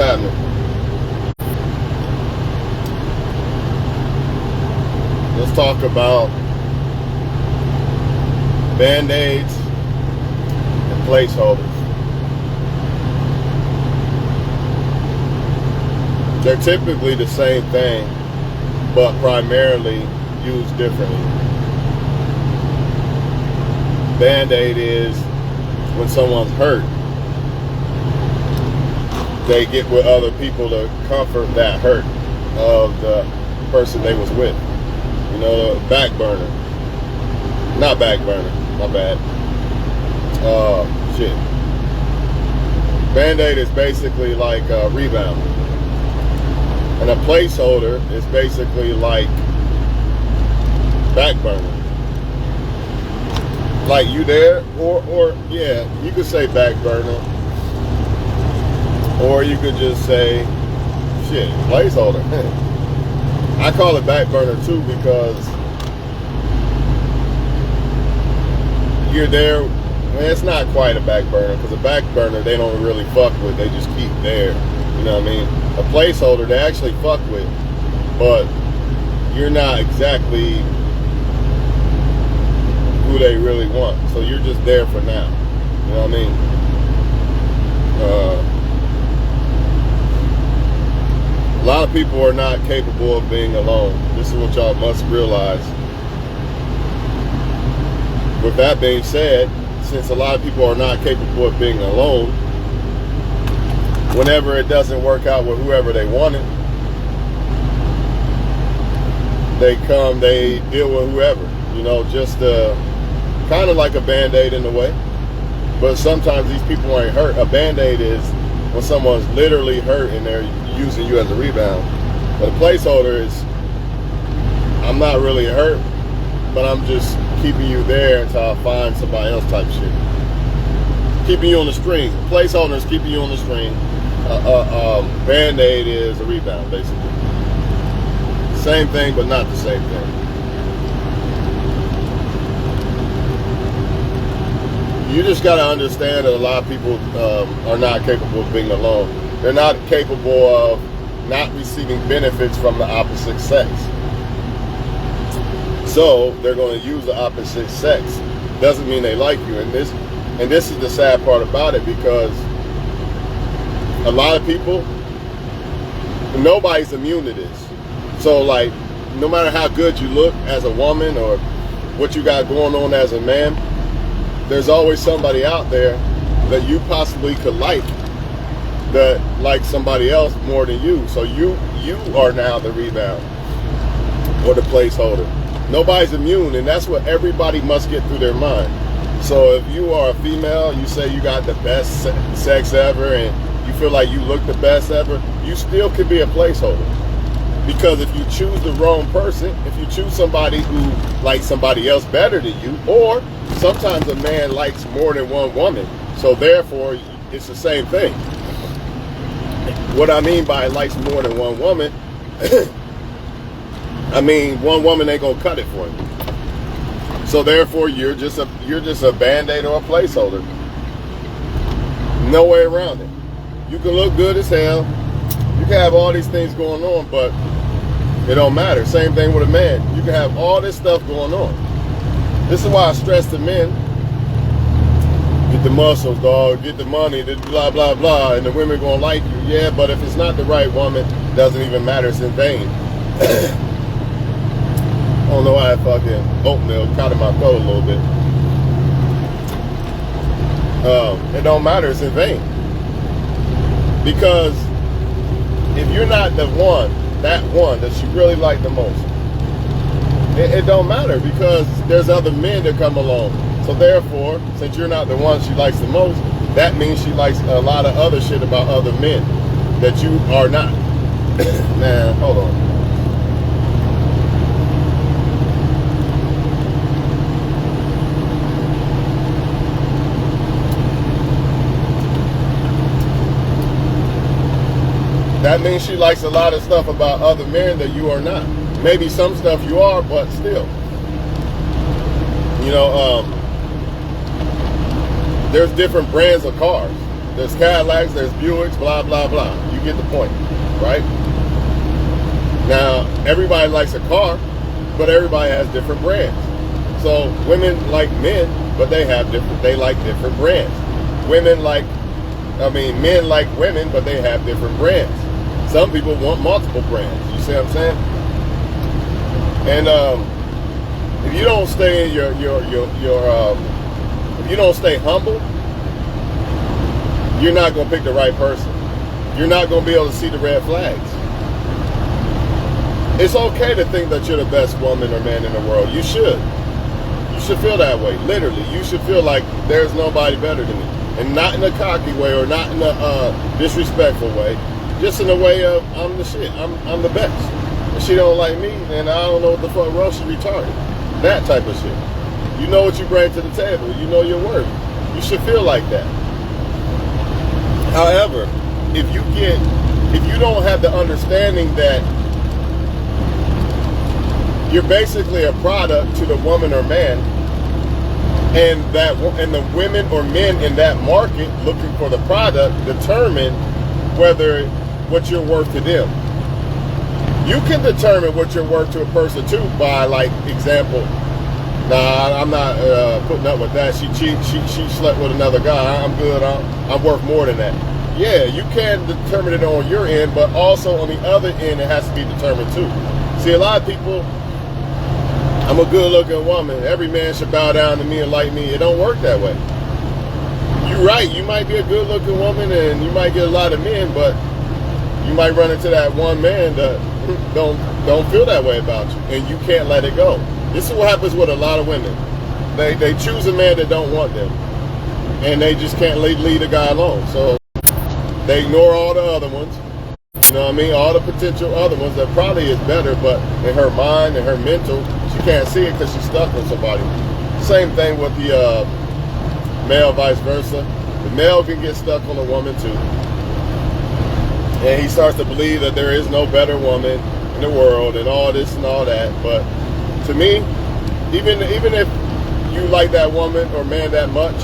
happening? Let's talk about Band-Aids and placeholders. They're typically the same thing, but primarily used differently. Band-Aid is when someone's hurt, they get with other people to comfort that hurt of the person they was with. You know, back burner. Not back burner, my bad. Shit. Band-Aid is basically like a rebound. And a placeholder is basically like back burner. Like you there, or yeah, you could say back burner. Or you could just say, shit, placeholder. I call it back burner too because you're there. Well, it's not quite a back burner because a back burner they don't really fuck with. They just keep there. You know what I mean? A placeholder they actually fuck with, but you're not exactly who they really want. So you're just there for now. You know what I mean? A lot of people are not capable of being alone. This is what y'all must realize. With that being said, since a lot of people are not capable of being alone, whenever it doesn't work out with whoever they wanted, they deal with whoever. You know, just kind of like a Band-Aid in a way. But sometimes these people ain't hurt. A Band-Aid is when someone's literally hurt and they're using you as a rebound. But a placeholder is, I'm not really hurt, but I'm just keeping you there until I find somebody else type shit. Keeping you on the string. Placeholder is keeping you on the string. Band-Aid is a rebound, basically. Same thing, but not the same thing. You just got to understand that a lot of people are not capable of being alone. They're not capable of not receiving benefits from the opposite sex. So they're going to use the opposite sex. Doesn't mean they like you. And this is the sad part about it, because a lot of people, nobody's immune to this. So like, no matter how good you look as a woman or what you got going on as a man, there's always somebody out there that you possibly could like, that likes somebody else more than you. So you are now the rebound or the placeholder. Nobody's immune, and that's what everybody must get through their mind. So if you are a female, you say you got the best sex ever and you feel like you look the best ever, you still could be a placeholder. Because if you choose the wrong person, if you choose somebody who likes somebody else better than you, or sometimes a man likes more than one woman, so therefore it's the same thing. What I mean by likes more than one woman, I mean one woman ain't gonna cut it for you. So therefore you're just a Band-Aid or a placeholder. No way around it. You can look good as hell. You can have all these things going on, but it don't matter. Same thing with a man. You can have all this stuff going on. This is why I stress to men, get the muscles, dog, get the money, blah, blah, blah, and the women gonna like you. Yeah, but if it's not the right woman, it doesn't even matter. It's in vain. I don't know why that fucking oatmeal caught in my throat a little bit. It don't matter. It's in vain. Because if you're not the one that you really like the most, it don't matter, because there's other men that come along. So therefore, since you're not the one she likes the most, that means she likes a lot of other shit about other men that you are not. Man, hold on. That means she likes a lot of stuff about other men that you are not. Maybe some stuff you are, but still. You know, there's different brands of cars. There's Cadillacs, there's Buicks, blah, blah, blah. You get the point, right? Now, everybody likes a car, but everybody has different brands. So women like men, but they like different brands. Men like women, but they have different brands. Some people want multiple brands. You see what I'm saying? And if you don't stay in if you don't stay humble, you're not going to pick the right person. You're not going to be able to see the red flags. It's okay to think that you're the best woman or man in the world. You should. You should feel that way. Literally, you should feel like there's nobody better than me. And not in a cocky way or not in a disrespectful way. Just in a way of, I'm the shit. I'm the best. If she don't like me, then I don't know what the fuck wrong, she retarded. That type of shit. You know what you bring to the table. You know your worth. You should feel like that. However, if you don't have the understanding that you're basically a product to the woman or man, and the women or men in that market looking for the product determine what you're worth to them. You can determine what you're worth to a person too by, like, example. Nah, I'm not putting up with that. She slept with another guy. I'm good. I'm worth more than that. Yeah, you can determine it on your end, but also on the other end, it has to be determined too. See, a lot of people, I'm a good-looking woman. Every man should bow down to me and like me. It don't work that way. You're right. You might be a good-looking woman, and you might get a lot of men, but you might run into that one man that don't feel that way about you, and you can't let it go. This is what happens with a lot of women. They choose a man that don't want them, and they just can't leave a guy alone. So they ignore all the other ones. You know what I mean? All the potential other ones that probably is better, but in her mind and her mental, she can't see it because she's stuck with somebody. Same thing with the male, vice versa. The male can get stuck on a woman too. And he starts to believe that there is no better woman in the world and all this and all that. But to me, even if you like that woman or man that much,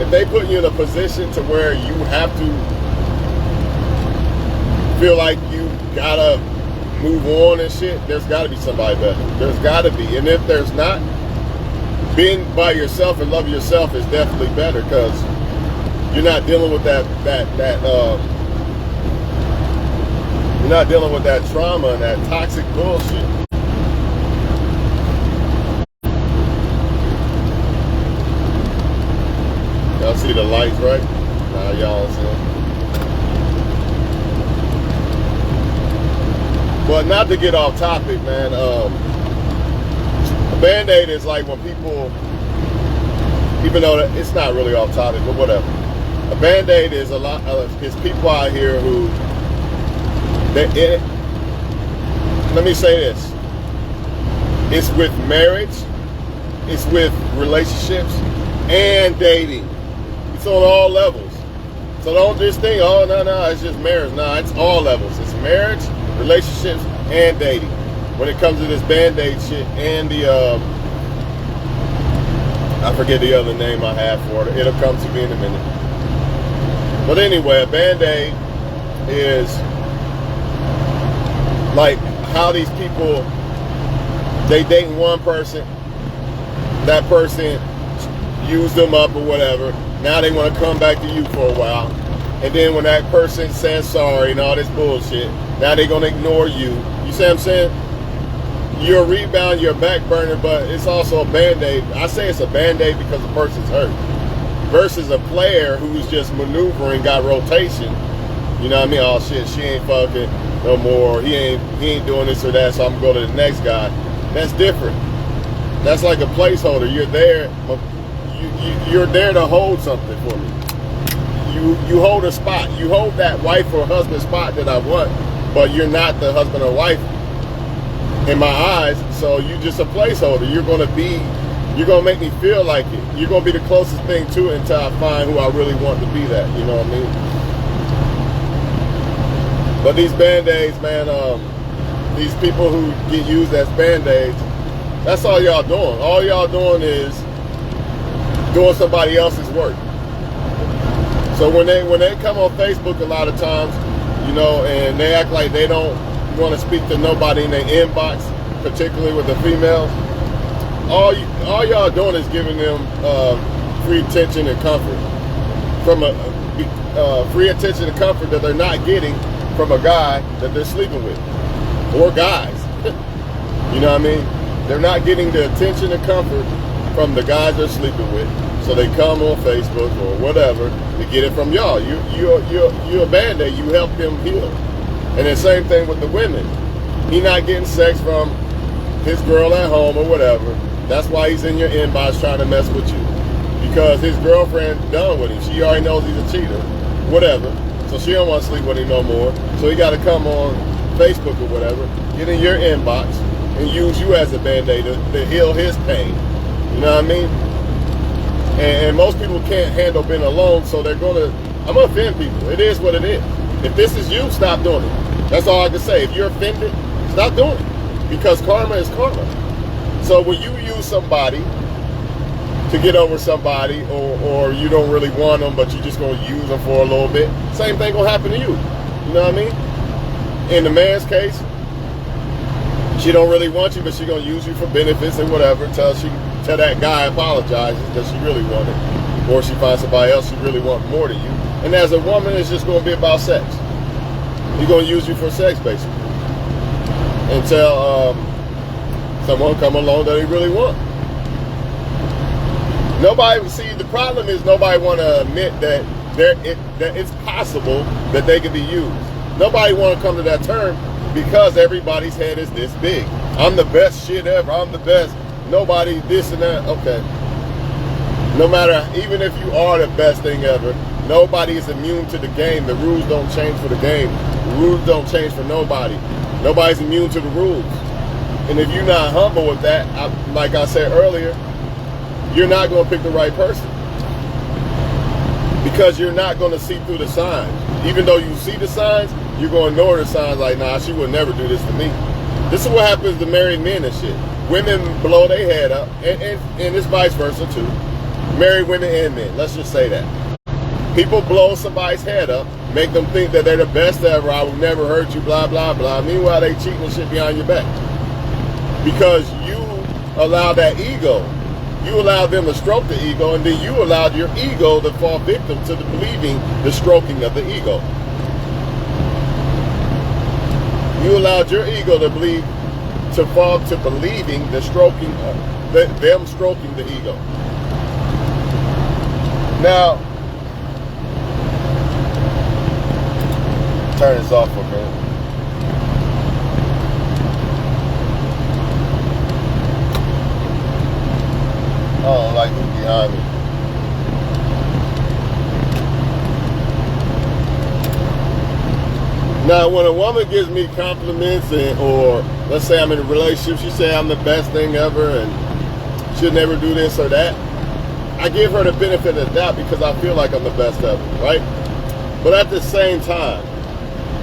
if they put you in a position to where you have to feel like you gotta move on and shit, there's gotta be somebody better. There's gotta be. And if there's not, being by yourself and loving yourself is definitely better, because you're not dealing with you're not dealing with that trauma and that toxic bullshit. Y'all see the lights, right? Nah, y'all don't see them. But not to get off topic, man. A Band-Aid is like when people, even though it's not really off topic, but whatever. A Band-Aid is is people out here who, let me say this. It's with marriage, it's with relationships, and dating. It's on all levels. So don't just think, oh, no, it's just marriage. No, it's all levels. It's marriage, relationships, and dating. When it comes to this Band-Aid shit and the, I forget the other name I have for it. It'll come to me in a minute. But anyway, a Band-Aid is like how these people, they date one person, that person used them up or whatever. Now they want to come back to you for a while. And then when that person says sorry and all this bullshit, now they're going to ignore you. You see what I'm saying? You're a rebound, you're a back burner, but it's also a Band-Aid. I say it's a Band-Aid because the person's hurt. Versus a player who's just maneuvering, got rotation. You know what I mean? Oh shit, she ain't fucking no more. He ain't doing this or that, so I'm going to go to the next guy. That's different. That's like a placeholder. You're there. You're there to hold something for me. You hold a spot. You hold that wife or husband spot that I want, but you're not the husband or wife in my eyes. So you're just a placeholder. You're going to make me feel like it. You're going to be the closest thing to it until I find who I really want to be that. You know what I mean? But these Band-Aids, man, these people who get used as Band-Aids, that's all y'all doing. All y'all doing is doing somebody else's work. So when they come on Facebook a lot of times, you know, and they act like they don't want to speak to nobody in their inbox, particularly with the females, all y'all doing is giving them free attention and comfort from free attention and comfort that they're not getting from a guy that they're sleeping with, or guys. You know what I mean? They're not getting the attention and comfort from the guys they're sleeping with. So they come on Facebook or whatever to get it from y'all. You're a band-aid. You help them heal. And the same thing with the women. He not getting sex from his girl at home or whatever. That's why he's in your inbox trying to mess with you. Because his girlfriend done with him. She already knows he's a cheater. Whatever. So she don't want to sleep with him no more. So he got to come on Facebook or whatever, get in your inbox, and use you as a band-aid to heal his pain. You know what I mean? And most people can't handle being alone, so I'm going to offend people. It is what it is. If this is you, stop doing it. That's all I can say. If you're offended, stop doing it. Because karma is karma. So when you use somebody to get over somebody, or you don't really want them, but you're just going to use them for a little bit, same thing will happen to you. You know what I mean? In the man's case, she don't really want you, but she going to use you for benefits and whatever until that guy apologizes that she really wanted, or she finds somebody else she really wants more than you. And as a woman, it's just going to be about sex. He's going to use you for sex, basically, until someone come along that he really wants. The problem is nobody want to admit that it's possible that they can be used. Nobody want to come to that term because everybody's head is this big. I'm the best shit ever. I'm the best. Nobody this and that. Okay. No matter, even if you are the best thing ever, nobody is immune to the game. The rules don't change for the game. The rules don't change for nobody. Nobody's immune to the rules. And if you're not humble with that, like I said earlier, you're not going to pick the right person. Because you're not going to see through the signs. Even though you see the signs, you're going to ignore the signs like, nah, she would never do this to me. This is what happens to married men and shit. Women blow their head up, and it's vice versa too. Married women and men, let's just say that. People blow somebody's head up, make them think that they're the best ever, I will never hurt you, blah, blah, blah. Meanwhile, they cheating and shit behind your back. Because you allow that ego. You allowed them to stroke the ego, and then you allowed your ego to fall victim to believing the stroking of the ego. You allowed your ego to fall to believing the stroking, them stroking the ego. Now, turn this off for a minute. I don't like who's behind me. Now, when a woman gives me compliments, or let's say I'm in a relationship, she say I'm the best thing ever and she'll never do this or that, I give her the benefit of the doubt because I feel like I'm the best ever, right? But at the same time,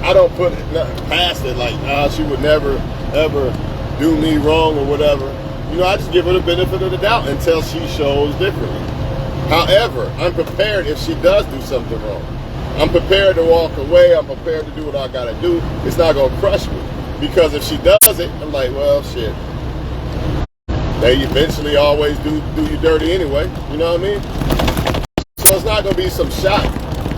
I don't put nothing past it like, she would never, ever do me wrong or whatever. You know, I just give her the benefit of the doubt until she shows differently. However, I'm prepared if she does do something wrong. I'm prepared to walk away. I'm prepared to do what I gotta do. It's not gonna crush me. Because if she does it, I'm like, well, shit. They eventually always do you dirty anyway. You know what I mean? So it's not gonna be some shock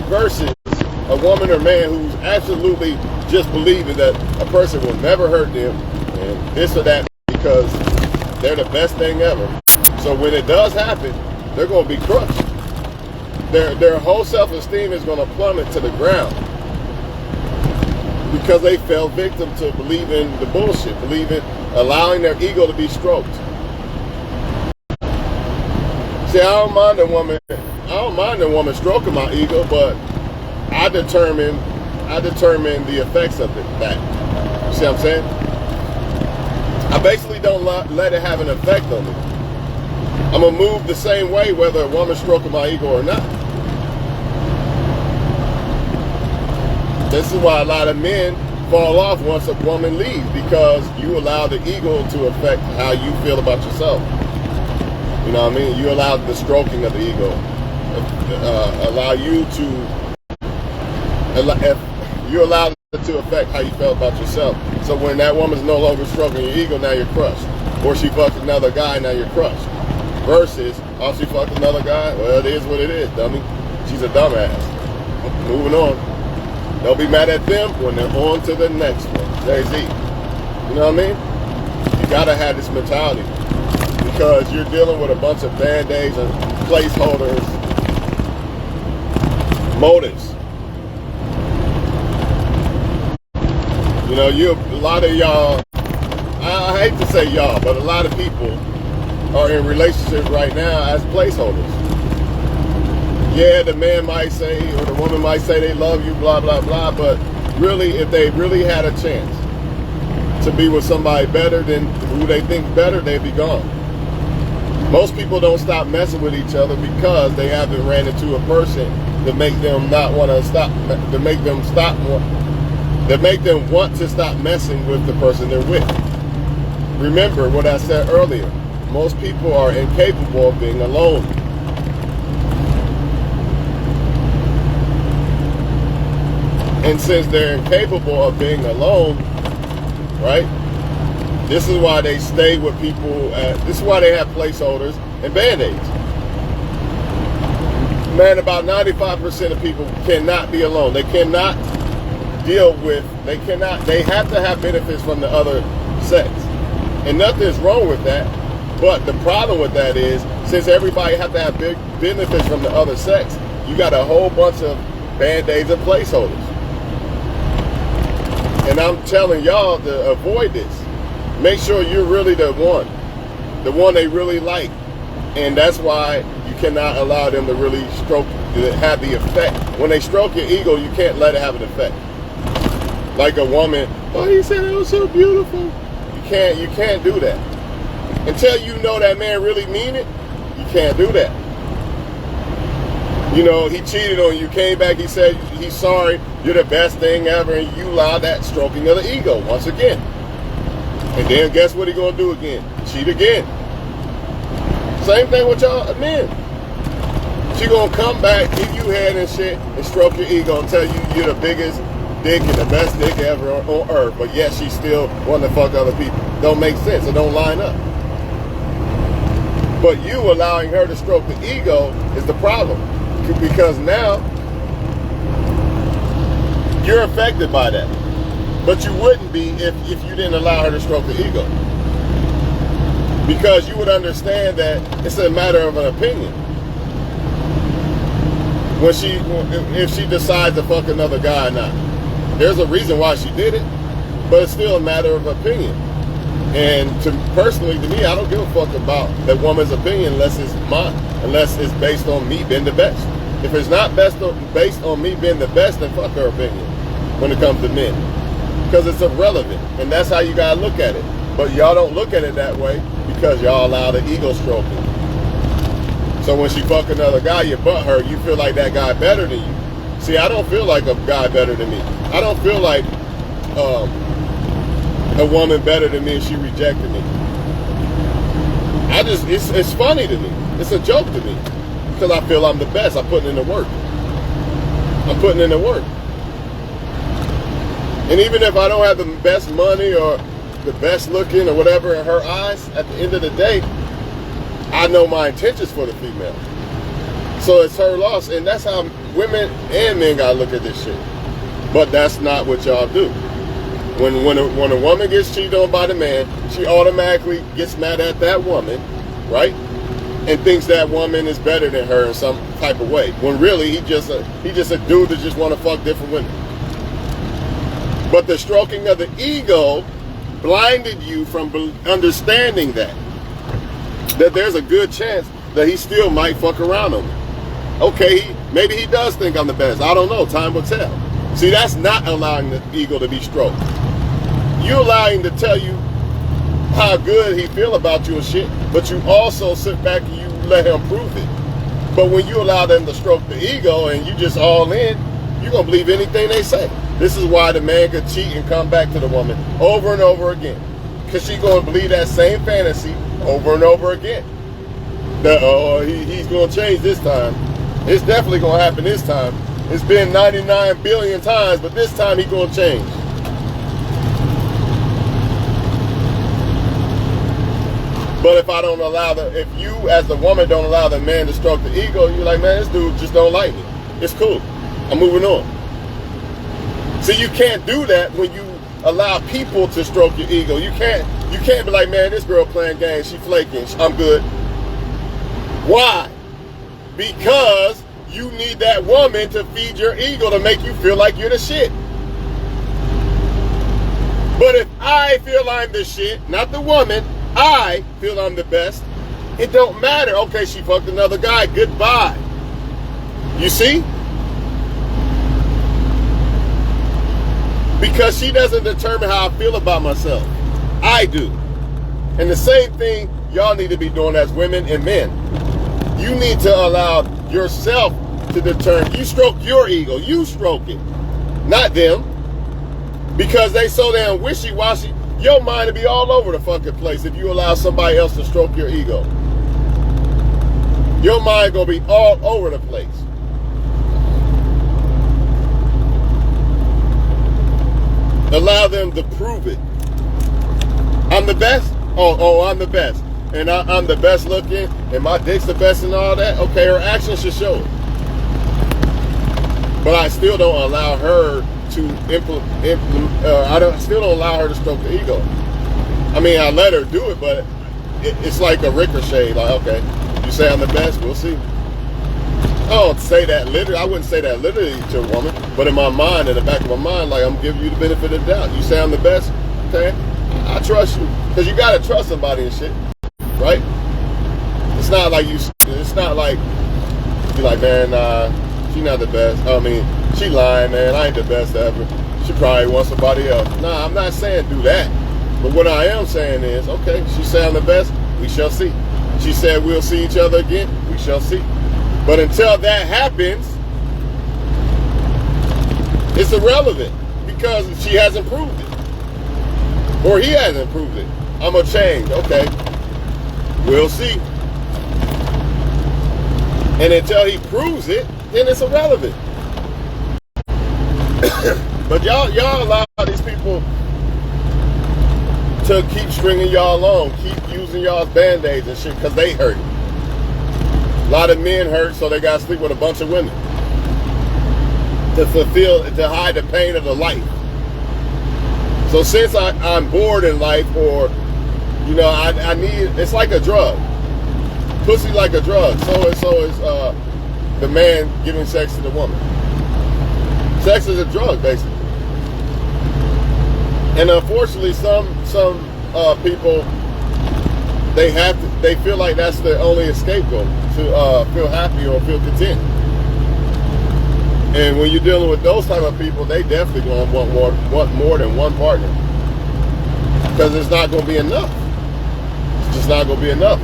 versus a woman or man who's absolutely just believing that a person will never hurt them and this or that because they're the best thing ever. So when it does happen, they're going to be crushed. Their whole self-esteem is going to plummet to the ground because they fell victim to believing the bullshit, allowing their ego to be stroked. See, I don't mind a woman stroking my ego, but I determine the effects of that. See what I'm saying? I basically don't let it have an effect on me. I'm going to move the same way whether a woman's stroking my ego or not. This is why a lot of men fall off once a woman leaves, because you allow the ego to affect how you feel about yourself. You know what I mean? You allow the stroking of the ego. allow you to, if you allow it to affect how you felt about yourself. So when that woman's no longer stroking your ego, now you're crushed. Or she fucked another guy, now you're crushed. Versus, oh, she fucked another guy? Well, it is what it is, dummy. She's a dumbass. Moving on. Don't be mad at them when they're on to the next one. Jay-Z. You know what I mean? You gotta have this mentality. Because you're dealing with a bunch of band-aids and placeholders, motives. You know, a lot of y'all, I hate to say y'all, but a lot of people are in relationships right now as placeholders. Yeah, the man might say, or the woman might say they love you, blah, blah, blah, but really, if they really had a chance to be with somebody better than who they think better, they'd be gone. Most people don't stop messing with each other because they haven't ran into a person that make them not want to stop, to make them stop, that make them want to stop messing with the person they're with. Remember what I said earlier. Most people are incapable of being alone. And since they're incapable of being alone, right? This is why they stay with people. This is why they have placeholders and band-aids. Man, about 95% of people cannot be alone. They cannot deal with, they have to have benefits from the other sex. And nothing's wrong with that. But the problem with that is, since everybody have to have big benefits from the other sex, you got a whole bunch of band-aids and placeholders. And I'm telling y'all to avoid this. Make sure you're really the one they really like. And that's why you cannot allow them to really have the effect. When they stroke your ego, you can't let it have an effect. Like a woman, oh, he said it was so beautiful. You can't do that. Until you know that man really mean it, you can't do that. You know, he cheated on you, came back, he said he's sorry, you're the best thing ever, and you allow that stroking of the ego once again. And then guess what he gonna do again? Cheat again. Same thing with y'all men. She gonna come back, give you head and shit, and stroke your ego and tell you you're the biggest dick and the best dick ever on earth, but yet she still wanting to fuck other people. Don't make sense, it don't line up. But you allowing her to stroke the ego is the problem. Because now, you're affected by that. But you wouldn't be if you didn't allow her to stroke the ego. Because you would understand that it's a matter of an opinion. If she decides to fuck another guy or not. There's a reason why she did it, but it's still a matter of opinion. And personally, to me, I don't give a fuck about that woman's opinion unless it's mine, unless it's based on me being the best. If it's not based on me being the best, then fuck her opinion when it comes to men. Because it's irrelevant, and that's how you gotta look at it. But y'all don't look at it that way because y'all allow the ego stroking. So when she fuck another guy, you butt her, you feel like that guy better than you. See, I don't feel like a guy better than me. I don't feel like a woman better than me and she rejected me. It's funny to me. It's a joke to me. Because I feel I'm the best. I'm putting in the work. I'm putting in the work. And even if I don't have the best money or the best looking or whatever in her eyes, at the end of the day, I know my intentions for the female. So it's her loss. And that's how women and men gotta look at this shit. But that's not what y'all do. When a woman gets cheated on by the man, she automatically gets mad at that woman, right? And thinks that woman is better than her in some type of way. When really he just a dude that just want to fuck different women. But the stroking of the ego blinded you from understanding that there's a good chance that he still might fuck around on me. Okay, maybe he does think I'm the best. I don't know. Time will tell. See, that's not allowing the ego to be stroked. You allowing to tell you how good he feel about you and shit, but you also sit back and you let him prove it. But when you allow them to stroke the ego and you just all in, you're going to believe anything they say. This is why the man could cheat and come back to the woman over and over again. Because she's going to believe that same fantasy over and over again. That, oh, he's going to change this time. It's definitely gonna happen this time. It's been 99 billion times, but this time he gonna change. But if I don't allow if you as the woman don't allow the man to stroke the ego, you're like, man, this dude just don't like me. It's cool. I'm moving on. See, you can't do that when you allow people to stroke your ego. You can't be like, man, this girl playing games, she flaking, I'm good. Why? Because you need that woman to feed your ego to make you feel like you're the shit. But if I feel I'm the shit, not the woman, I feel I'm the best, it don't matter. Okay, she fucked another guy, goodbye. You see? Because she doesn't determine how I feel about myself. I do. And the same thing y'all need to be doing as women and men. You need to allow yourself to determine. You stroke your ego. You stroke it. Not them. Because they so damn wishy-washy. Your mind will be all over the fucking place if you allow somebody else to stroke your ego. Your mind gonna be all over the place. Allow them to prove it. I'm the best? Oh, I'm the best. And I'm the best looking, and my dick's the best and all that. Okay, her actions should show it. But I still don't allow her to still don't allow her to stroke the ego. I mean, I let her do it, but it's like a ricochet. Like, okay, you say I'm the best, we'll see. I don't say that literally. I wouldn't say that literally to a woman, but in my mind, in the back of my mind, like, I'm giving you the benefit of the doubt. You say I'm the best, okay? I trust you, because you gotta trust somebody and shit, right? It's not like you're like, man, nah, she not the best. I mean, she lying, man. I ain't the best ever. She probably wants somebody else. Nah, I'm not saying do that. But what I am saying is, okay, she said I'm the best, we shall see. She said we'll see each other again, we shall see. But until that happens, it's irrelevant because she hasn't proved it. Or he hasn't proved it. I'm going to change. Okay. We'll see. And until he proves it, then it's irrelevant. But y'all allow these people to keep stringing y'all along, keep using y'all's band-aids and shit because they hurt. A lot of men hurt, so they got to sleep with a bunch of women to hide the pain of the life. So since I'm bored in life, or, you know, I need, it's like a drug. Pussy like a drug. So is the man giving sex to the woman. Sex is a drug, basically. And unfortunately, some people, they feel like that's their only scapegoat to feel happy or feel content. And when you're dealing with those type of people, they definitely going to want more than one partner, because it's not going to be enough. It's just not going to be enough.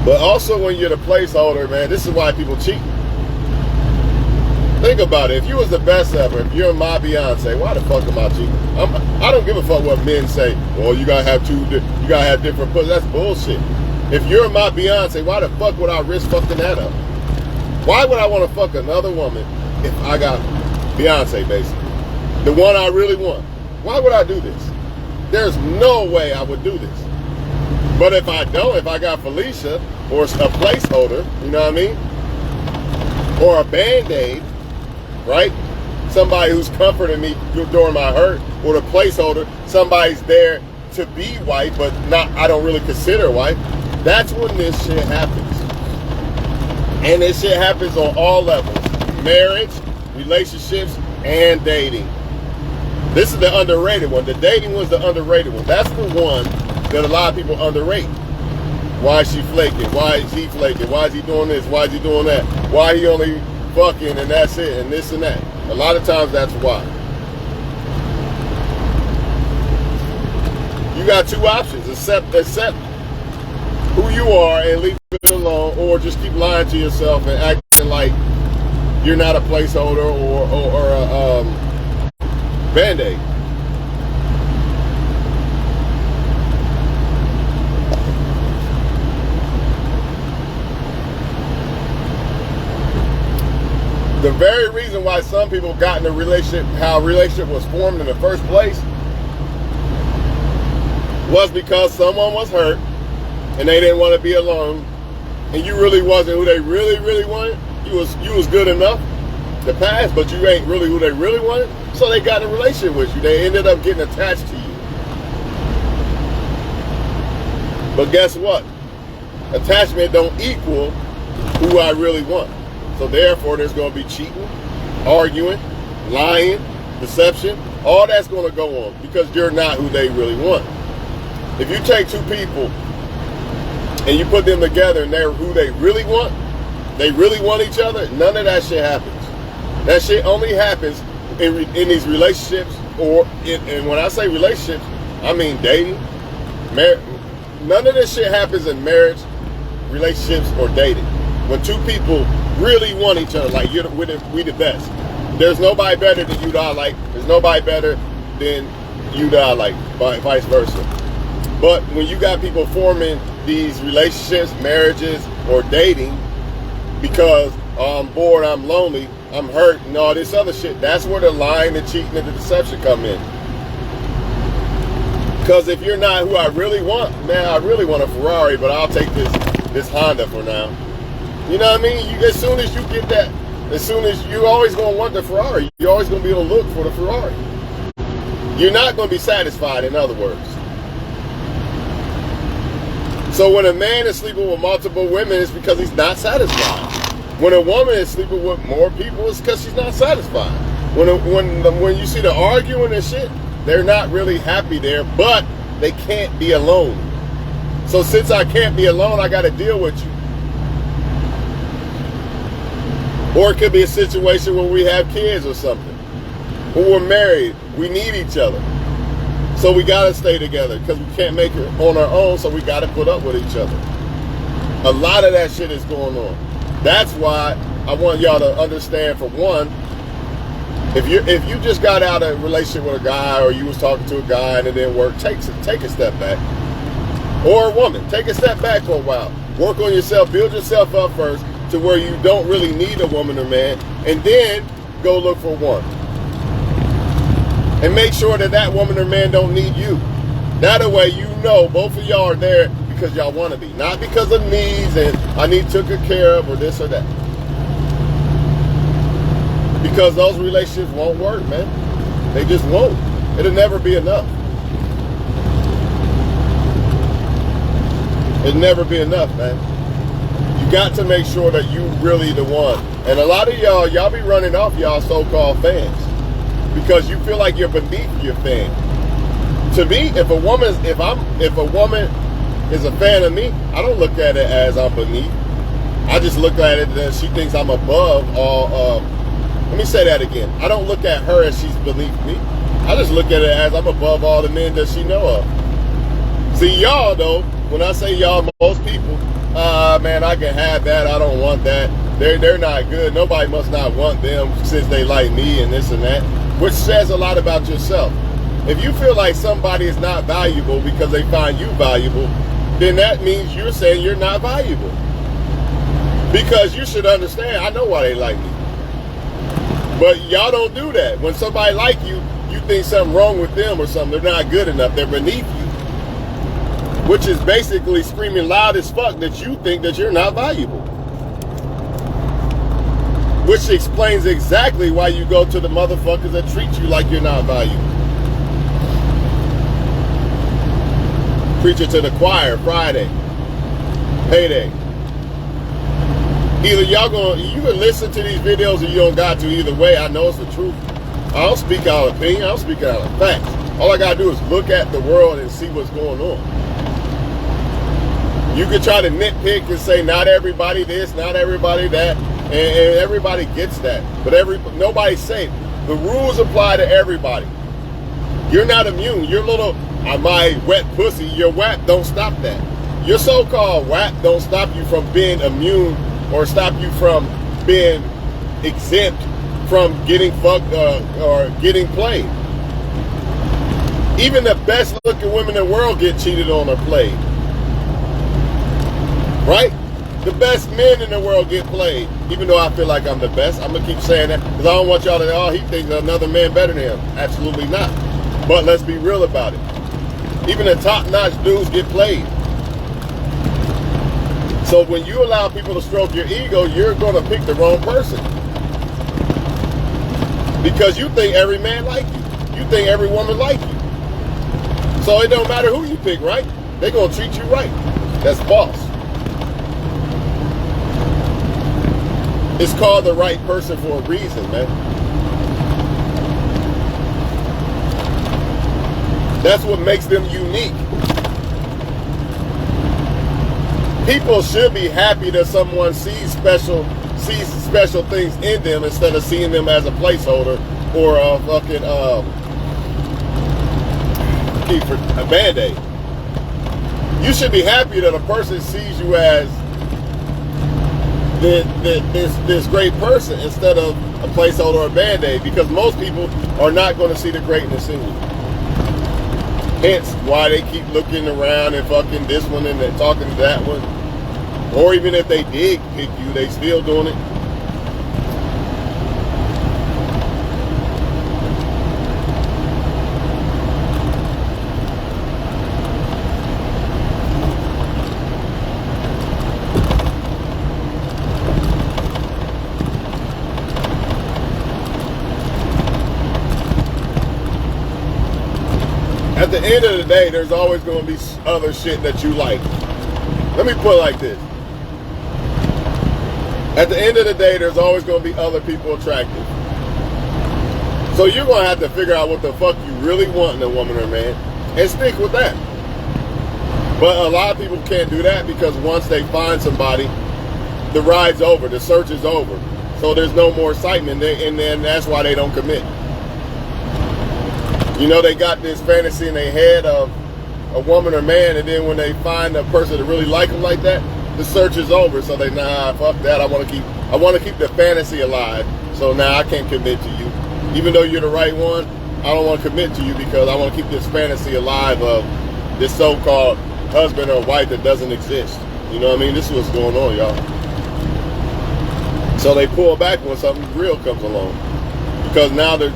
But also, when you're the placeholder, man, this is why people cheat. Think about it. If you was the best ever, if you're my Beyonce, why the fuck am I cheating? I don't give a fuck what men say. Well, you gotta have different pussies. That's bullshit. If you're my Beyonce, why the fuck would I risk fucking that up? Why would I want to fuck another woman if I got Beyonce, basically? The one I really want. Why would I do this? There's no way I would do this. But if I don't, if I got Felicia or a placeholder, you know what I mean? Or a Band-Aid, right? Somebody who's comforting me during my hurt, or the placeholder, somebody's there to be white, but not, I don't really consider white. That's when this shit happens. And this shit happens on all levels. Marriage, relationships, and dating. This is the underrated one. The dating one's the underrated one. That's the one that a lot of people underrate. Why is she flaking? Why is he flaking? Why is he doing this? Why is he doing that? Why he only fucking and that's it and this and that? A lot of times that's why. You got two options. Accept who you are and leave it alone, or just keep lying to yourself and acting like you're not a placeholder or a Band-Aid. The very reason why some people got in a relationship, how a relationship was formed in the first place, was because someone was hurt and they didn't want to be alone, and you really wasn't who they really wanted. You was good enough to pass, but you ain't really who they really wanted. So they got in a relationship with you. They ended up getting attached to you. But guess what? Attachment don't equal who I really want. So therefore, there's going to be cheating, arguing, lying, deception. All that's going to go on because you're not who they really want. If you take two people and you put them together and they're who they really want each other, none of that shit happens. That shit only happens in these relationships, and when I say relationships, I mean dating, marriage. None of this shit happens in marriage, relationships, or dating. When two people really want each other, like we the best. There's nobody better than you that I like. There's nobody better than you that I like, vice versa. But when you got people forming these relationships, marriages, or dating because I'm bored, I'm lonely, I'm hurt, and all this other shit, that's where the lying, the cheating, and the deception come in. Because if you're not who I really want, man, I really want a Ferrari, but I'll take this Honda for now. You know what I mean? As soon as you get that, you're always going to want the Ferrari. You're always going to be able to look for the Ferrari. You're not going to be satisfied, in other words. So when a man is sleeping with multiple women, it's because he's not satisfied. When a woman is sleeping with more people, it's because she's not satisfied. When you see the arguing and shit, they're not really happy there, but they can't be alone. So since I can't be alone, I got to deal with you. Or it could be a situation where we have kids or something. When we're married, we need each other. So we got to stay together because we can't make it on our own, so we got to put up with each other. A lot of that shit is going on. That's why I want y'all to understand, for one, if you just got out of a relationship with a guy, or you was talking to a guy and it didn't work, take a step back. Or a woman, take a step back for a while. Work on yourself, build yourself up first to where you don't really need a woman or man, and then go look for one. And make sure that woman or man don't need you. That way you know both of y'all are there because y'all want to be, not because of needs and I need taken care of or this or that. Because those relationships won't work, man. They just won't. It'll never be enough. It'll never be enough, man. You got to make sure that you really the one. And a lot of y'all be running off y'all so-called fans because you feel like you're beneath your fan. To me, if a woman is a fan of me, I don't look at it as I'm beneath. I just look at it that she thinks I'm above all. Let me say that again. I don't look at her as she's beneath me. I just look at it as I'm above all the men that she know of. See, y'all though, when I say y'all, most people, man, I can have that. I don't want that. They're not good. Nobody must not want them since they like me and this and that, which says a lot about yourself. If you feel like somebody is not valuable because they find you valuable, then that means you're saying you're not valuable. Because you should understand, I know why they like me. But y'all don't do that. When somebody like you, you think something wrong with them or something. They're not good enough. They're beneath you. Which is basically screaming loud as fuck that you think that you're not valuable. Which explains exactly why you go to the motherfuckers that treat you like you're not valuable. Preach it to the choir Friday. Payday. Either you can listen to these videos or you don't got to. Either way, I know it's the truth. I don't speak out of opinion, I don't speak out of facts. All I gotta do is look at the world and see what's going on. You can try to nitpick and say not everybody this, not everybody that, and everybody gets that. But nobody's safe. The rules apply to everybody. You're not immune. Your little, my wet pussy, your WAP don't stop that. Your so-called WAP don't stop you from being immune or stop you from being exempt from getting fucked or getting played. Even the best looking women in the world get cheated on or played. Right? The best men in the world get played. Even though I feel like I'm the best, I'm gonna keep saying that because I don't want y'all to, oh, he thinks another man better than him. Absolutely not. But let's be real about it. Even the top-notch dudes get played. So when you allow people to stroke your ego, you're gonna pick the wrong person. Because you think every man like you. You think every woman like you. So it don't matter who you pick, right? They're gonna treat you right. That's false. It's called the right person for a reason, man. That's what makes them unique. People should be happy that someone sees special things in them instead of seeing them as a placeholder or a fucking a Band-Aid. You should be happy that a person sees you as this great person instead of a placeholder or a Band-Aid, because most people are not going to see the greatness in you. Hence why they keep looking around and fucking this one and then talking to that one. Or even if they did pick you, they still doing it. At the end of the day, there's always going to be other shit that you like. Let me put it like this. At the end of the day, there's always going to be other people attractive. So you're going to have to figure out what the fuck you really want in a woman or man and stick with that. But a lot of people can't do that because once they find somebody, the ride's over, the search is over. So there's no more excitement, and then that's why they don't commit. You know, they got this fantasy in their head of a woman or man, and then when they find a person that really like them like that, the search is over. So they, nah, fuck that. I want to keep the fantasy alive. So now I can't commit to you, even though you're the right one. I don't want to commit to you because I want to keep this fantasy alive of this so-called husband or wife that doesn't exist. You know what I mean? This is what's going on, y'all. So they pull back when something real comes along, because now the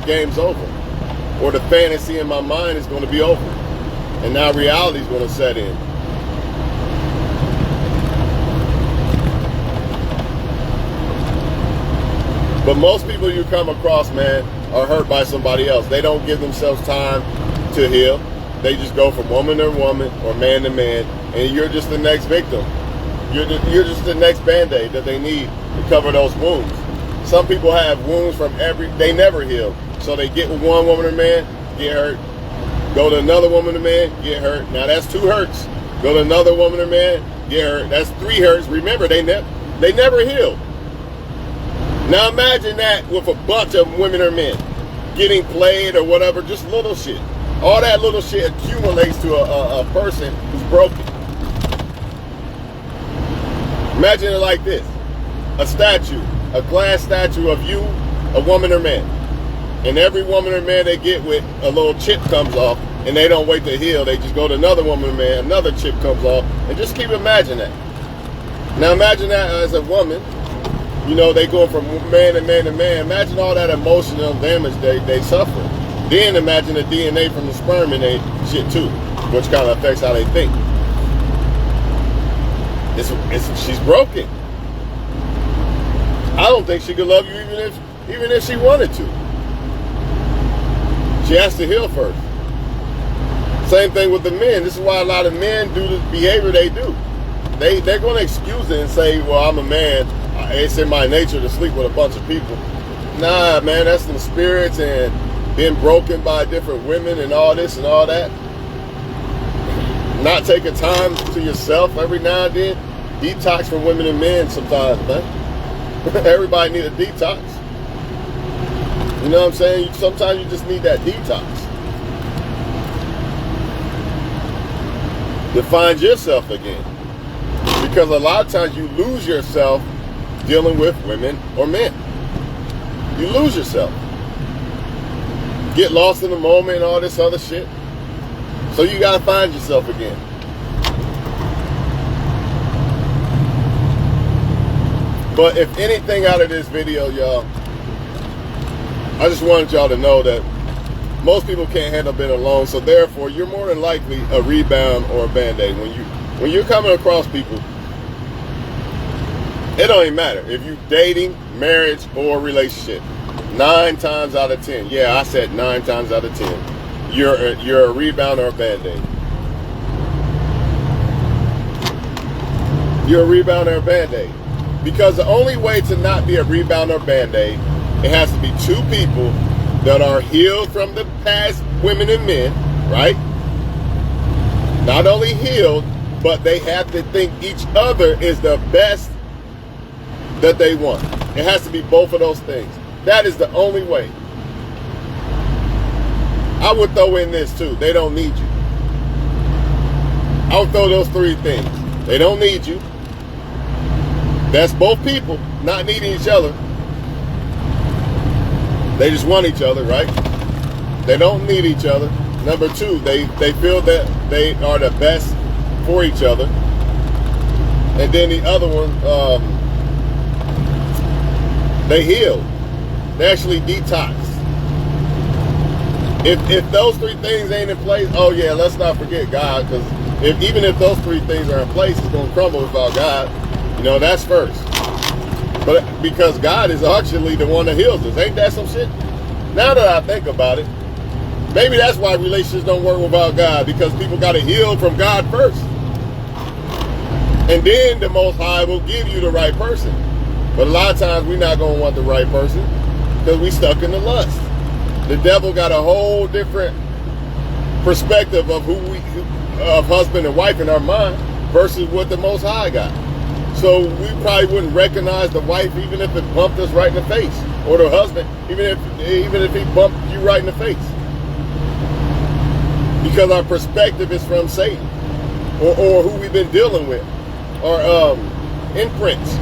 game's over. Or the fantasy in my mind is going to be over. And now reality is going to set in. But most people you come across, man, are hurt by somebody else. They don't give themselves time to heal. They just go from woman to woman or man to man. And you're just the next victim. You're just the next Band-Aid that they need to cover those wounds. Some people have wounds from they never heal. So they get with one woman or man, get hurt. Go to another woman or man, get hurt. Now that's 2 hurts. Go to another woman or man, get hurt. That's 3 hurts. Remember, they never heal. Now imagine that with a bunch of women or men getting played or whatever, just little shit. All that little shit accumulates to a person who's broken. Imagine it like this. A statue, a glass statue of you, a woman or man. And every woman or man they get with, a little chip comes off, and they don't wait to heal. They just go to another woman or man, another chip comes off, and just keep imagining that. Now imagine that as a woman, you know, they go from man to man to man. Imagine all that emotional damage they suffer. Then imagine the DNA from the sperm in they shit too, which kind of affects how they think. She's broken. I don't think she could love you even if she wanted to. She has to heal first. Same thing with the men. This is why a lot of men do the behavior they do. They're going to excuse it and say, well, I'm a man. It's in my nature to sleep with a bunch of people. Nah, man, that's some spirits and being broken by different women and all this and all that. Not taking time to yourself every now and then. Detox from women and men sometimes, man. Everybody need a detox. You know what I'm saying? Sometimes you just need that detox. To find yourself again. Because a lot of times you lose yourself dealing with women or men. You lose yourself. Get lost in the moment and all this other shit. So you gotta find yourself again. But if anything out of this video, y'all, I just wanted y'all to know that most people can't handle being alone, so therefore you're more than likely a rebound or a band-aid. When you're coming across people, it don't even matter if you're dating, marriage, or relationship. 9 times out of 10, yeah, I said 9 times out of 10, you're a rebound or a band-aid. You're a rebound or a band-aid. Because the only way to not be a rebound or band-aid, it has to be 2 people that are healed from the past, women and men, right? Not only healed, but they have to think each other is the best that they want. It has to be both of those things. That is the only way. I would throw in this too. They don't need you. I would throw those 3 things. They don't need you. That's both people not needing each other. They just want each other, right? They don't need each other. Number 2, they feel that they are the best for each other. And then the other one, they heal. They actually detox. If those 3 things ain't in place, oh yeah, let's not forget God, because even if those 3 things are in place, it's going to crumble without God. You know, that's first. But because God is actually the one that heals us. Ain't that some shit? Now that I think about it, maybe that's why relationships don't work without God, because people got to heal from God first. And then the Most High will give you the right person. But a lot of times we're not going to want the right person because we stuck in the lust. The devil got a whole different perspective of of husband and wife in our mind versus what the Most High got. So we probably wouldn't recognize the wife even if it bumped us right in the face, or the husband even if he bumped you right in the face, because our perspective is from Satan or who we've been dealing with, or imprints,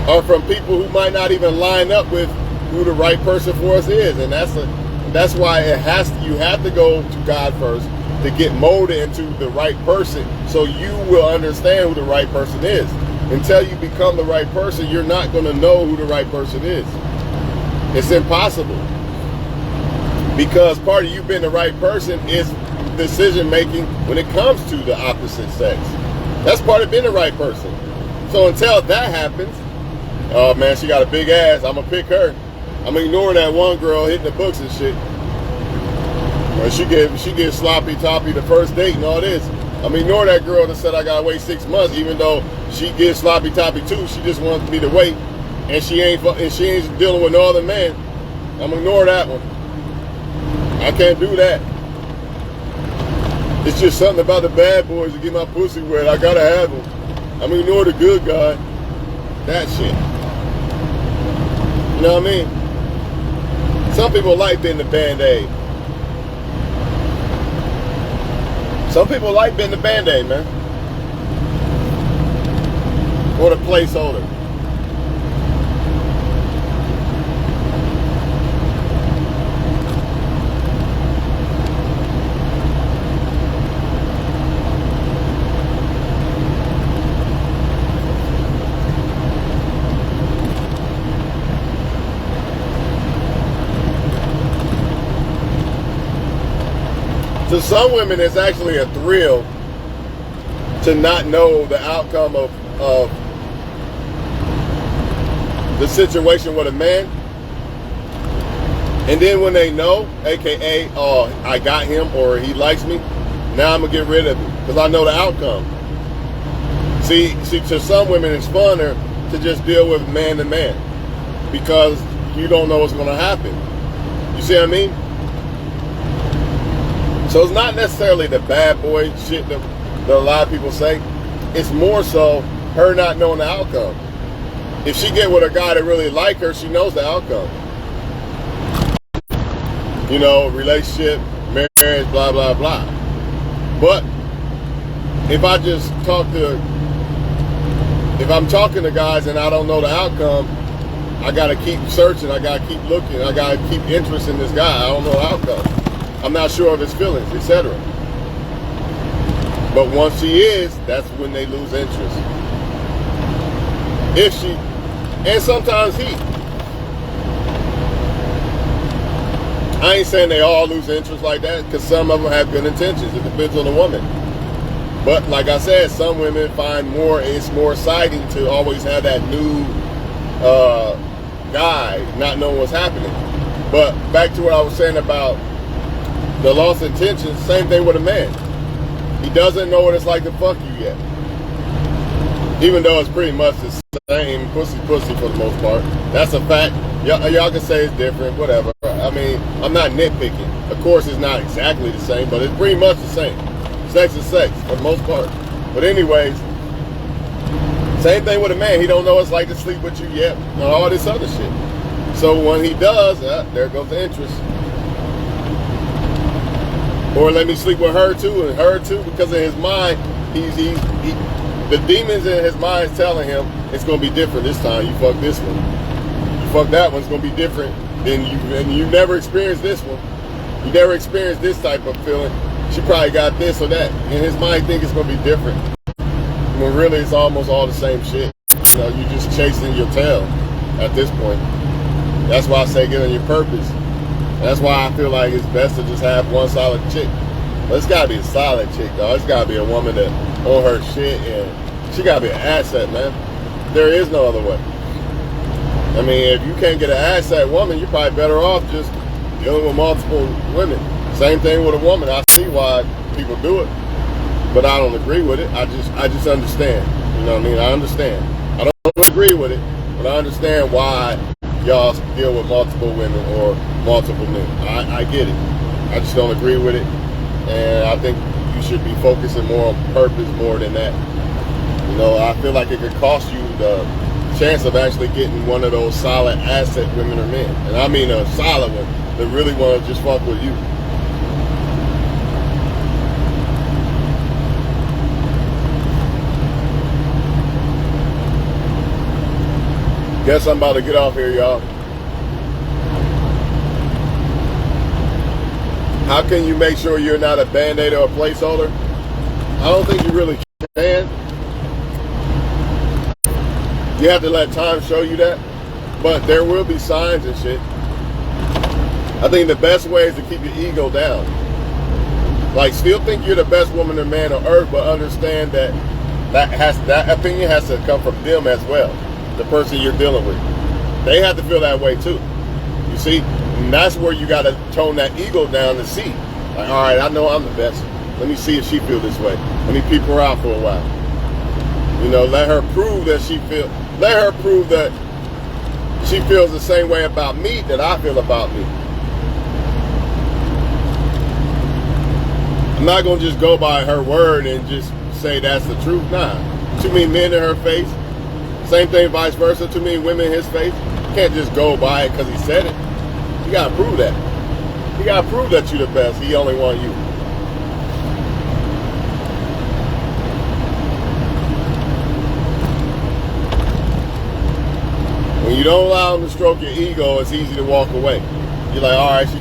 or from people who might not even line up with who the right person for us is. And that's why you have to go to God first to get molded into the right person, so you will understand who the right person is. Until you become the right person, you're not going to know who the right person is. It's impossible. Because part of you being the right person is decision making when it comes to the opposite sex. That's part of being the right person. So until that happens, oh man, she got a big ass, I'm going to pick her. I'm ignoring that one girl hitting the books and shit. She gets sloppy toppy the first date and all this. I'm ignoring that girl that said I gotta wait 6 months, even though she gets sloppy toppy too. She just wants me to wait, and she ain't dealing with no other man. I'm ignoring that one. I can't do that. It's just something about the bad boys to get my pussy wet. I gotta have them. I'm ignoring the good guy. That shit. You know what I mean? Some people like being the band-aid. Some people like being the band-aid, man. Or the placeholder. To some women, it's actually a thrill to not know the outcome of the situation with a man. And then when they know, aka, oh, I got him or he likes me, now I'm going to get rid of him because I know the outcome. See, to some women, it's funner to just deal with man to man because you don't know what's going to happen. You see what I mean? So it's not necessarily the bad boy shit that a lot of people say. It's more so her not knowing the outcome. If she get with a guy that really like her, she knows the outcome. You know, relationship, marriage, blah, blah, blah. But if I'm talking to guys and I don't know the outcome, I gotta keep searching, I gotta keep looking, I gotta keep interest in this guy. I don't know the outcome. I'm not sure of his feelings, etc. But once he is, that's when they lose interest. If she, and sometimes he. I ain't saying they all lose interest like that, because some of them have good intentions. It depends on the woman. But like I said, some women find it's more exciting to always have that new guy not knowing what's happening. But back to what I was saying about the lost intentions, same thing with a man. He doesn't know what it's like to fuck you yet. Even though it's pretty much the same pussy for the most part. That's a fact. Y'all can say it's different, whatever. I mean, I'm not nitpicking. Of course, it's not exactly the same, but it's pretty much the same. Sex is sex for the most part. But anyways, same thing with a man. He don't know what it's like to sleep with you yet, and all this other shit. So when he does, there goes the interest. Or let me sleep with her too, and her too, because in his mind, the demons in his mind is telling him it's gonna be different this time. You fuck this one, you fuck that one. It's gonna be different than you, and you never experienced this one. You never experienced this type of feeling. She probably got this or that. In his mind, think it's gonna be different. When really, it's almost all the same shit. You know, you're just chasing your tail at this point. That's why I say get on your purpose. That's why I feel like it's best to just have one solid chick. But it's gotta be a solid chick, though. It's gotta be a woman that on her shit, and she gotta be an asset, man. There is no other way. I mean, if you can't get an asset woman, you're probably better off just dealing with multiple women. Same thing with a woman. I see why people do it, but I don't agree with it. I just understand. You know what I mean? I understand. I don't agree with it, but I understand why y'all deal with multiple women or multiple men. I get it. I just don't agree with it, and I think you should be focusing more on purpose more than that. You know, I feel like it could cost you the chance of actually getting one of those solid asset women or men, and I mean a solid one that really want to just fuck with you. Guess I'm about to get off here, y'all. How can you make sure you're not a band-aid or a placeholder? I don't think you really can. You have to let time show you that. But there will be signs and shit. I think the best way is to keep your ego down. Like, still think you're the best woman or man on earth, but understand that that opinion has to come from them as well. The person you're dealing with. They have to feel that way too. You see? And that's where you got to tone that ego down to see. Like, all right, I know I'm the best. Let me see if she feels this way. Let me peep her out for a while. You know, let her prove that she feels the same way about me that I feel about me. I'm not going to just go by her word and just say that's the truth. Nah. Too many men in her face. Same thing vice versa. Too many women in his face. You can't just go by it because he said it. You got to prove that. You got to prove that you're the best. He only wants you. When you don't allow him to stroke your ego, it's easy to walk away. You're like, all right, she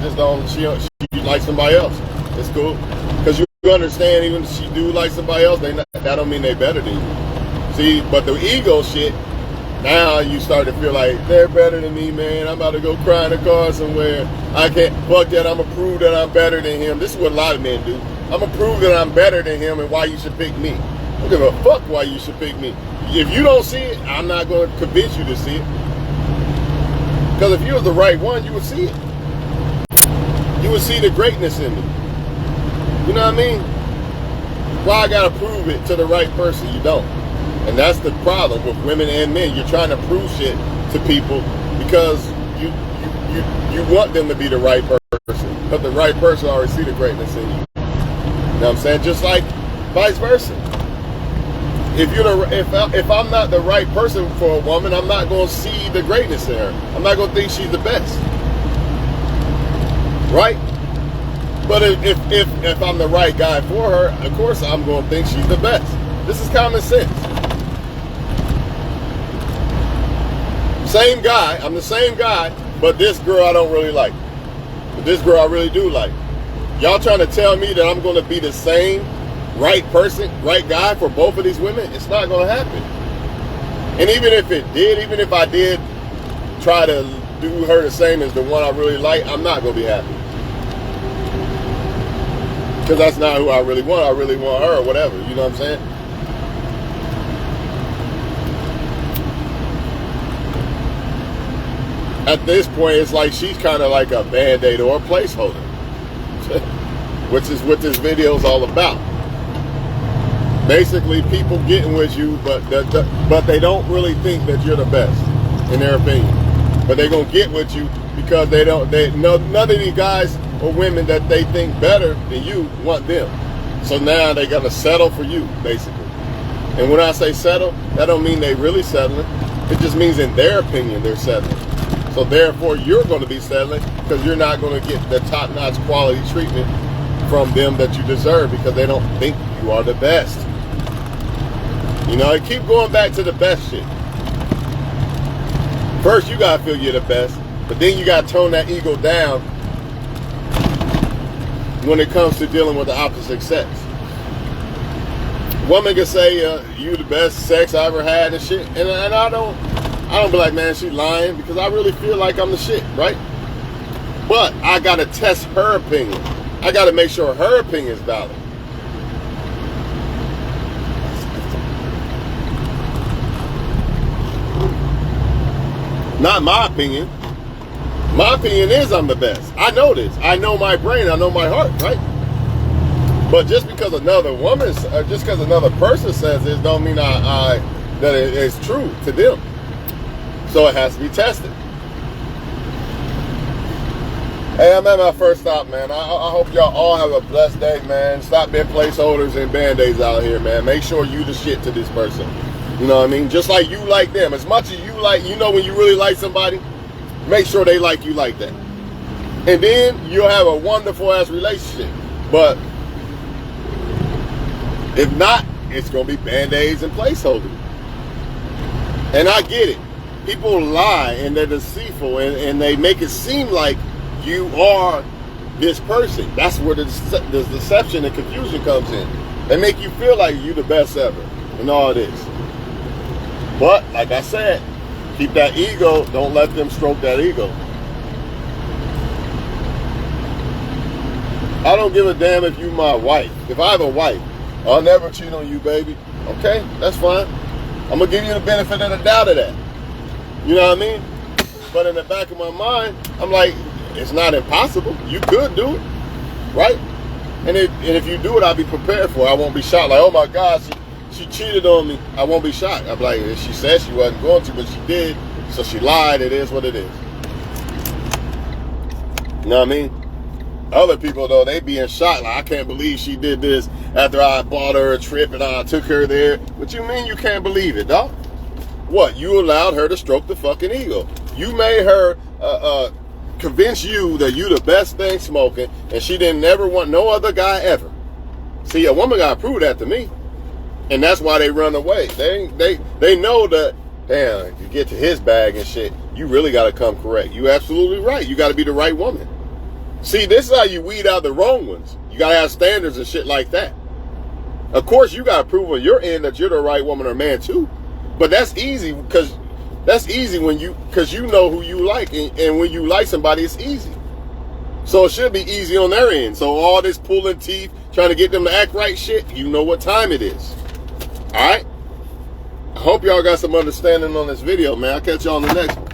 likes somebody else. It's cool. Because you understand, even if she do like somebody else, that don't mean they better than you. See, but the ego shit, now you start to feel like, they're better than me, man. I'm about to go cry in a car somewhere. I can't, fuck that, I'm going to prove that I'm better than him. This is what a lot of men do. I'm going to prove that I'm better than him and why you should pick me. I don't give a fuck why you should pick me. If you don't see it, I'm not going to convince you to see it. Because if you was the right one, you would see it. You would see the greatness in me. You know what I mean? Why I gotta prove it to the right person? You don't. And that's the problem with women and men. You're trying to prove shit to people because you want them to be the right person. But the right person already see the greatness in you. You know what I'm saying? Just like vice versa. If I'm not the right person for a woman, I'm not going to see the greatness in her. I'm not going to think she's the best. Right? But if I'm the right guy for her, of course I'm going to think she's the best. This is common sense. Same guy, I'm the same guy, but this girl I don't really like. But this girl I really do like. Y'all trying to tell me that I'm going to be the same right person, right guy for both of these women? It's not going to happen. And even if it did, even if I did try to do her the same as the one I really like, I'm not going to be happy. Because that's not who I really want. I really want her or whatever. You know what I'm saying? At this point, it's like she's kind of like a band-aid or a placeholder. Which is what this video is all about. Basically, people getting with you, but they don't really think that you're the best, in their opinion. But they're going to get with you because none of these guys or women that they think better than you want them. So now they got to settle for you, basically. And when I say settle, that don't mean they really settling. It just means in their opinion they're settling. So therefore you're going to be settling because you're not going to get the top-notch quality treatment from them that you deserve because they don't think you are the best. You know, I keep going back to the best shit. First, you got to feel you're the best, but then you got to tone that ego down when it comes to dealing with the opposite sex. Woman can say, you the best sex I ever had and shit, and I don't be like, man, she lying, because I really feel like I'm the shit, right? But I got to test her opinion. I got to make sure her opinion is valid. Not my opinion. My opinion is I'm the best. I know this. I know my brain. I know my heart, right? But just because another just because another person says this, don't mean that it's true to them. So it has to be tested. Hey, I'm at my first stop, man. I hope y'all all have a blessed day, man. Stop being placeholders and band-aids out here, man. Make sure you the shit to this person. You know what I mean? Just like you like them. As much as you like, you know, when you really like somebody, make sure they like you like that. And then you'll have a wonderful ass relationship. But if not, it's going to be band-aids and placeholders. And I get it. People lie and they're deceitful and they make it seem like you are this person. That's where the deception and confusion comes in. They make you feel like you the best ever and all this. But, like I said, keep that ego. Don't let them stroke that ego. I don't give a damn if you my wife. If I have a wife, I'll never cheat on you, baby. Okay, that's fine. I'm going to give you the benefit of the doubt of that. You know what I mean? But in the back of my mind, I'm like, it's not impossible. You could do it, right? And if you do it, I'll be prepared for it. I won't be shocked like, oh my God, she cheated on me. I won't be shocked. I'm like, she said she wasn't going to, but she did. So she lied. It is what it is. You know what I mean? Other people, though, they be in shock. Like, I can't believe she did this after I bought her a trip and I took her there. What you mean you can't believe it, dog? What? You allowed her to stroke the fucking ego. You made her convince you that you the best thing smoking, and she didn't never want no other guy ever. See, a woman got to prove that to me. And that's why they run away. They know that, damn, if you get to his bag and shit, you really got to come correct. You absolutely right. You got to be the right woman. See, this is how you weed out the wrong ones. You got to have standards and shit like that. Of course, you got to prove on your end that you're the right woman or man too. But that's easy because you know who you like. And when you like somebody, it's easy. So it should be easy on their end. So all this pulling teeth, trying to get them to act right shit, you know what time it is. All right? I hope y'all got some understanding on this video, man. I'll catch y'all on the next one.